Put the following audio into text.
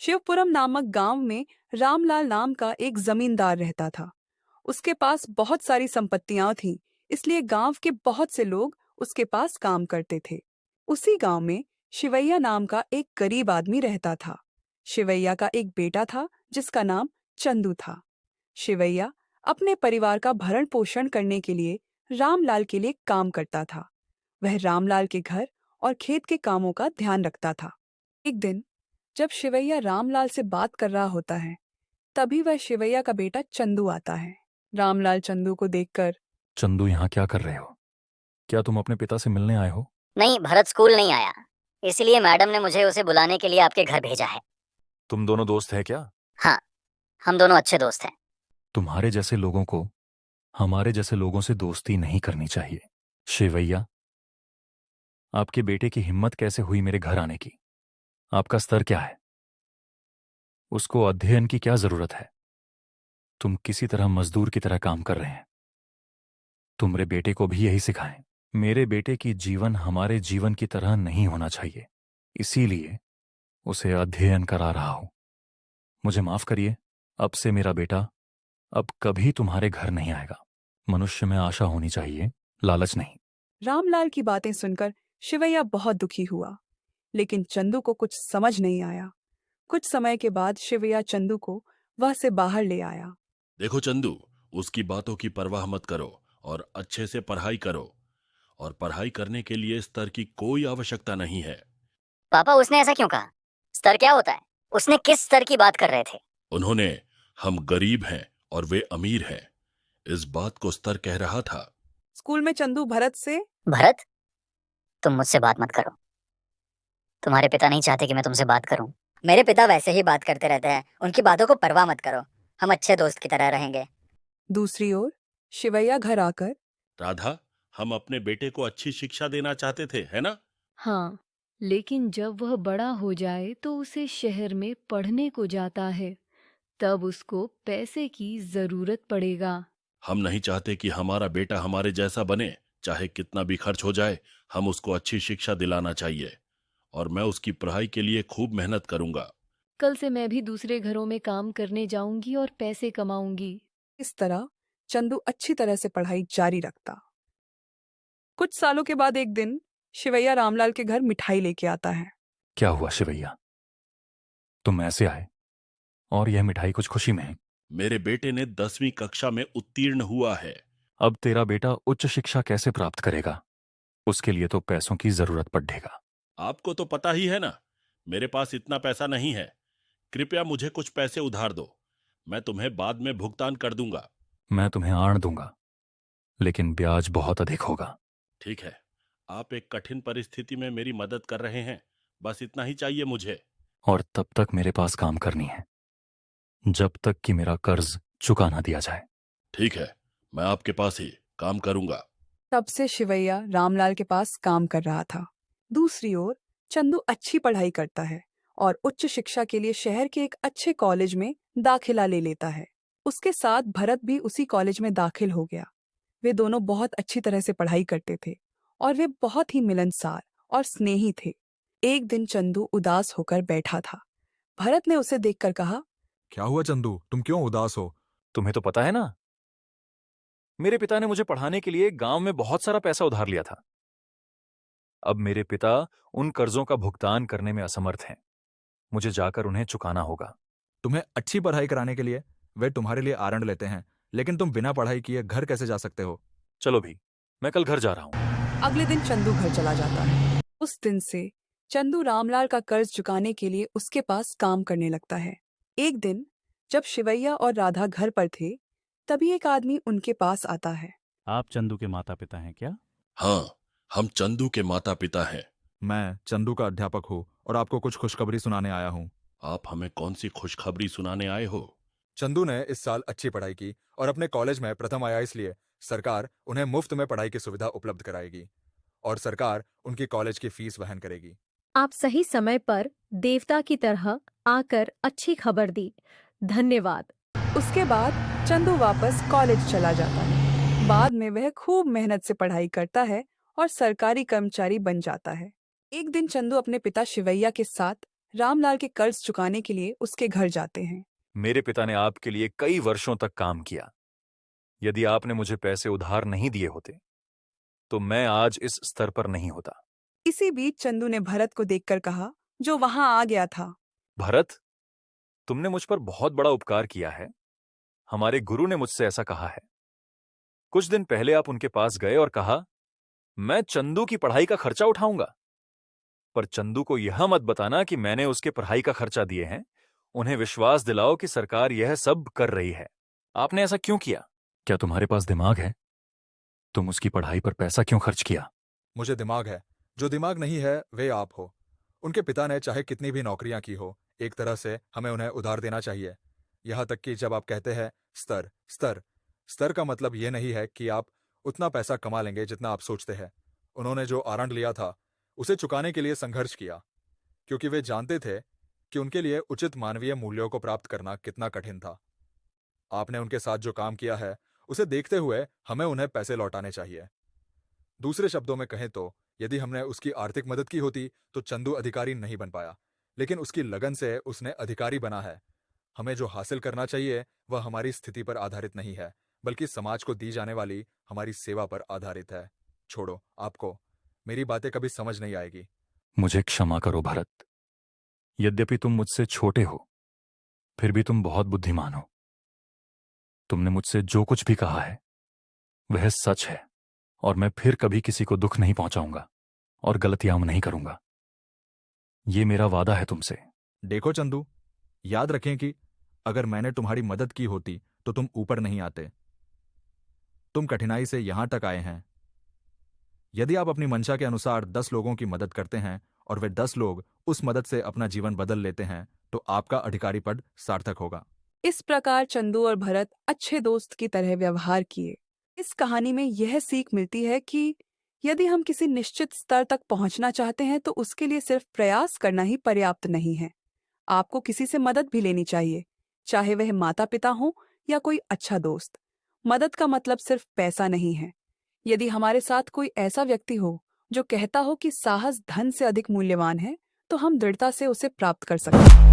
शिवपुरम नामक गांव में रामलाल नाम का एक जमींदार रहता था। उसके पास बहुत सारी संपत्तियां थीं, इसलिए गांव के बहुत से लोग उसके पास काम करते थे। उसी गांव में शिवैया नाम का एक गरीब आदमी रहता था। शिवैया का एक बेटा था जिसका नाम चंदू था। शिवैया अपने परिवार का भरण पोषण करने के लिए रामलाल के लिए काम करता था। वह रामलाल के घर और खेत के कामों का ध्यान रखता था। एक दिन जब शिवैया रामलाल से बात कर रहा होता है, तभी वह शिवैया का बेटा चंदू आता है। रामलाल चंदू को देखकर, चंदू, यहाँ क्या कर रहे हो? क्या तुम अपने पिता से मिलने आए हो? नहीं, भरत स्कूल नहीं आया, इसलिए मैडम ने मुझे उसे बुलाने के लिए आपके घर भेजा है। तुम दोनों दोस्त हैं क्या? हाँ, हम दोनों अच्छे दोस्त हैं। तुम्हारे जैसे लोगों को हमारे जैसे लोगों से दोस्ती नहीं करनी चाहिए। शिवैया, आपके बेटे की हिम्मत कैसे हुई मेरे घर आने की? आपका स्तर क्या है? उसको अध्ययन की क्या जरूरत है? तुम किसी तरह मजदूर की तरह काम कर रहे हैं। तुम्हारे बेटे को भी यही सिखाएं। मेरे बेटे की जीवन हमारे जीवन की तरह नहीं होना चाहिए, इसीलिए उसे अध्ययन करा रहा हूं। मुझे माफ करिए, अब से मेरा बेटा अब कभी तुम्हारे घर नहीं आएगा। मनुष्य में आशा होनी चाहिए, लालच नहीं। रामलाल की बातें सुनकर शिवैया बहुत दुखी हुआ, लेकिन चंदू को कुछ समझ नहीं आया। कुछ समय के बाद शिवैया चंदू को वह से बाहर ले आया। देखो चंदू, उसकी बातों की परवाह मत करो और अच्छे से पढ़ाई करो। और पढ़ाई करने के लिए स्तर की कोई आवश्यकता नहीं है। पापा, उसने ऐसा क्यों कहा? स्तर क्या होता है? उसने किस स्तर की बात कर रहे थे? उन्होंने हम गरीब हैं और वे अमीर हैं, इस बात को स्तर कह रहा था। स्कूल में चंदू भरत से, भरत, तुम मुझसे बात मत करो। तुम्हारे पिता नहीं चाहते कि मैं तुमसे बात करूं। मेरे पिता वैसे ही बात करते रहते हैं, उनकी बातों को परवाह मत करो। हम अच्छे दोस्त की तरह रहेंगे। दूसरी ओर शिवैया घर आकर, राधा, हम अपने बेटे को अच्छी शिक्षा देना चाहते थे, है ना? हाँ, लेकिन जब वह बड़ा हो जाए तो उसे शहर में पढ़ने को जाता है, तब उसको पैसे की जरूरत पड़ेगा। हम नहीं चाहते कि हमारा बेटा हमारे जैसा बने। चाहे कितना भी खर्च हो जाए, हम उसको अच्छी शिक्षा दिलाना चाहिए और मैं उसकी पढ़ाई के लिए खूब मेहनत करूंगा। कल से मैं भी दूसरे घरों में काम करने जाऊंगी और पैसे कमाऊंगी। इस तरह चंदू अच्छी तरह से पढ़ाई जारी रखता। कुछ सालों के बाद एक दिन शिवैया रामलाल के घर मिठाई लेके आता है। क्या हुआ शिवैया, तुम ऐसे आए और यह मिठाई कुछ खुशी में है? मेरे बेटे ने 10वीं कक्षा में उत्तीर्ण हुआ है। अब तेरा बेटा उच्च शिक्षा कैसे प्राप्त करेगा? उसके लिए तो पैसों की जरूरत पड़ेगा। आपको तो पता ही है ना, मेरे पास इतना पैसा नहीं है। कृपया मुझे कुछ पैसे उधार दो, मैं तुम्हें बाद में भुगतान कर दूंगा। मैं तुम्हें आण दूंगा, लेकिन ब्याज बहुत अधिक होगा। ठीक है, आप एक कठिन परिस्थिति में मेरी मदद कर रहे हैं, बस इतना ही चाहिए मुझे। और तब तक मेरे पास काम करनी है, जब तक कि मेरा कर्ज चुका ना दिया जाए। ठीक है, मैं आपके पास ही काम करूंगा। तब से शिवैया रामलाल के पास काम कर रहा था। दूसरी ओर चंदू अच्छी पढ़ाई करता है और उच्च शिक्षा के लिए शहर के एक अच्छे कॉलेज में दाखिला ले लेता है। उसके साथ भरत भी उसी कॉलेज में दाखिल हो गया। वे दोनों बहुत अच्छी तरह से पढ़ाई करते थे और वे बहुत ही मिलनसार और स्नेही थे। एक दिन चंदू उदास होकर बैठा था। भरत ने उसे देखकर कहा, क्या हुआ चंदू, तुम क्यों उदास हो? तुम्हें तो पता है ना, मेरे पिता ने मुझे पढ़ाने के लिए गांव में बहुत सारा पैसा उधार लिया था। अब मेरे पिता उन कर्जों का भुगतान करने में असमर्थ हैं। मुझे जाकर उन्हें चुकाना होगा। तुम्हें अच्छी पढ़ाई कराने के लिए वे तुम्हारे लिए आरंड लेते हैं, लेकिन तुम बिना पढ़ाई किए घर कैसे जा सकते हो? चलो भी, मैं कल घर जा रहा हूं। अगले दिन चंदू घर चला जाता है। उस दिन से चंदू रामलाल का कर्ज चुकाने के लिए उसके पास काम करने लगता है। एक दिन जब शिवैया और राधा घर पर थे, तभी एक आदमी उनके पास आता है। आप चंदू के माता पिता हैं क्या? हाँ, हम चंदू के माता पिता हैं। मैं चंदू का अध्यापक हूँ और आपको कुछ खुशखबरी सुनाने आया हूँ। आप हमें कौन सी खुशखबरी सुनाने आए हो? चंदू ने इस साल अच्छी पढ़ाई की और अपने कॉलेज में प्रथम आया, इसलिए सरकार उन्हें मुफ्त में पढ़ाई की सुविधा उपलब्ध कराएगी और सरकार उनकी कॉलेज की फीस वहन करेगी। आप सही समय पर देवता की तरह आकर अच्छी खबर दी। धन्यवाद। उसके बाद चंदू वापस कॉलेज चला जाता है। बाद में वह खूब मेहनत से पढ़ाई करता है और सरकारी कर्मचारी बन जाता है। एक दिन चंदू अपने पिता शिवैया के साथ रामलाल के कर्ज चुकाने के लिए उसके घर जाते हैं। मेरे पिता ने आपके लिए कई वर्षों तक काम किया। यदि आपने मुझे पैसे उधार नहीं दिए होते तो मैं आज इस स्तर पर नहीं होता। इसी बीच चंदू ने भरत को देखकर कहा, जो वहां आ गया था। भरत, तुमने मुझ पर बहुत बड़ा उपकार किया है। हमारे गुरु ने मुझसे ऐसा कहा है। कुछ दिन पहले आप उनके पास गए और कहा, मैं चंदू की पढ़ाई का खर्चा उठाऊंगा। पर चंदू को यह मत बताना कि मैंने उसके पढ़ाई का खर्चा दिए हैं। उन्हें विश्वास दिलाओ कि सरकार यह सब कर रही है। आपने ऐसा क्यों किया? क्या तुम्हारे पास दिमाग है? तुम उसकी पढ़ाई पर पैसा क्यों खर्च किया? मुझे दिमाग है, जो दिमाग नहीं है वे आप हो। उनके पिता ने चाहे कितनी भी नौकरियां की हो, एक तरह से हमें उन्हें उधार देना चाहिए। यहाँ तक कि जब आप कहते हैं स्तर स्तर स्तर का मतलब ये नहीं है कि आप उतना पैसा कमा लेंगे जितना आप सोचते हैं। उन्होंने जो आरंड लिया था उसे चुकाने के लिए संघर्ष किया, क्योंकि वे जानते थे कि उनके लिए उचित मानवीय मूल्यों को प्राप्त करना कितना कठिन था। आपने उनके साथ जो काम किया है उसे देखते हुए हमें उन्हें पैसे लौटाने चाहिए। दूसरे शब्दों में कहें तो यदि हमने उसकी आर्थिक मदद की होती तो चंदू अधिकारी नहीं बन पाया, लेकिन उसकी लगन से उसने अधिकारी बना है। हमें जो हासिल करना चाहिए वह हमारी स्थिति पर आधारित नहीं है, बल्कि समाज को दी जाने वाली हमारी सेवा पर आधारित है। छोड़ो, आपको मेरी बातें कभी समझ नहीं आएगी। मुझे क्षमा करो भरत। यद्यपि तुम मुझसे छोटे हो, फिर भी तुम बहुत बुद्धिमान हो। तुमने मुझसे जो कुछ भी कहा है वह सच है, और मैं फिर कभी किसी को दुख नहीं पहुंचाऊंगा और गलतियां नहीं करूंगा। ये मेरा वादा है तुमसे। देखो चंदू, याद रखें कि अगर मैंने तुम्हारी मदद की होती तो तुम ऊपर नहीं आते। तुम कठिनाई से यहां तक आए हैं। यदि आप अपनी मंशा के अनुसार 10 लोगों की मदद करते हैं और वे 10 लोग उस मदद से अपना जीवन बदल लेते हैं तो आपका अधिकारी पद सार्थक होगा। इस प्रकार चंदू और भरत अच्छे दोस्त की तरह व्यवहार किए। इस कहानी में यह सीख मिलती है कि यदि हम किसी निश्चित स्तर तक पहुंचना चाहते हैं तो उसके लिए सिर्फ प्रयास करना ही पर्याप्त नहीं है। आपको किसी से मदद भी लेनी चाहिए, चाहे वह माता पिता हो या कोई अच्छा दोस्त। मदद का मतलब सिर्फ पैसा नहीं है। यदि हमारे साथ कोई ऐसा व्यक्ति हो जो कहता हो कि साहस धन से अधिक मूल्यवान है, तो हम दृढ़ता से उसे प्राप्त कर सकते हैं।